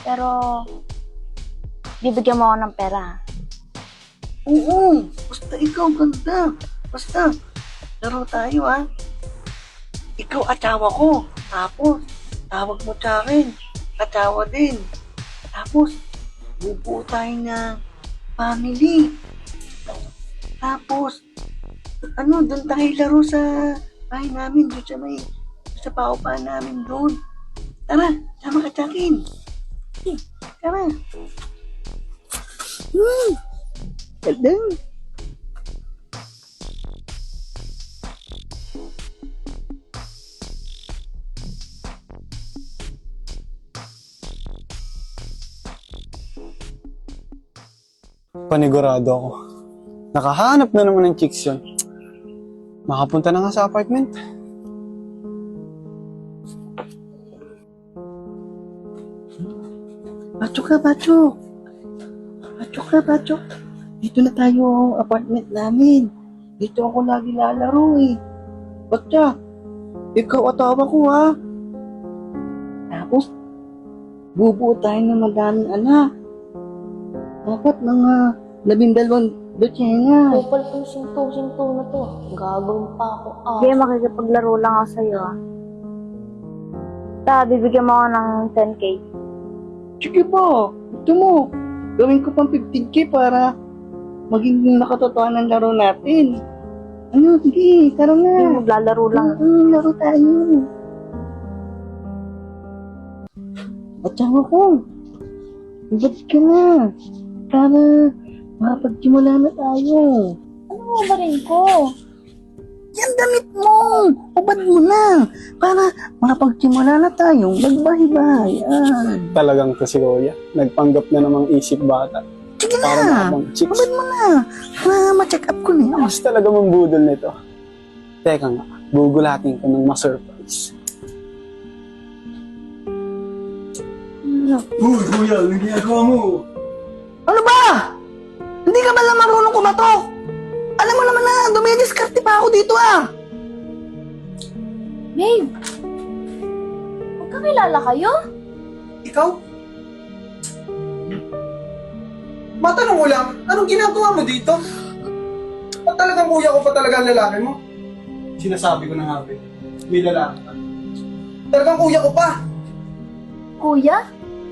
Pero, bibigyan mo ako ng pera. Oo, basta ikaw ganda. Basta, laro tayo ha. Ikaw asawa ko. Tapos, tawag mo sa akin. Asawa din. Tapos, bubuo tayo ng family. Tapos, doon tayo laro sa bahay namin. Doon sa paupahan namin doon. Tara, sama ka sa akin. Tara. Galing. Panigurado ako. Nakahanap na naman ng chicks yun. Makapunta na nga sa apartment. Bacho. Dito na tayo apartment namin. Dito ako lagi lalaro eh. Bacha, ikaw atawa ko ha. Tapos, bubuo tayo ng madaming anak. Dapat mga 12 dotsena. Kupal ko yung sinto na to. Gagawin pa ako. Sige, makikipaglaro lang ako sa'yo. Bibigyan mo ako ng 10K. Sige po, ito mo. Gawin ko pang 15K para maging nakatotohanan ng laro natin. Sige, tara na. Maglalaro lang. Laro tayo. Atsawa ko. Ba't ka na? Para makapagsimula na tayo. Ano mo ba rin ko? Yan damit mo! Ubad mo na! Para makapagsimula na tayong magbahay-bahay. Talagang to si Kuya. Nagpanggap na namang isip bata. Sige Para na! makabang chicks. Ubad mo na! Para ma-check up ko na. Mas talaga mambudol nito. Teka nga, gugulatin ko ng ma-surprise. Uy, Kuya, anong ginagawa mo? Ano ba? Hindi ka ba lang marunong kumatok? Alam mo naman na, dumidiskarte pa ako dito Babe! Magkakilala kayo? Ikaw? Matanong mo lang, anong ginagawa mo dito? Ba't talagang kuya ko pa talaga ang lalaki mo? Sinasabi ko na nga, may lalaki pa. Talagang kuya ko pa! Kuya?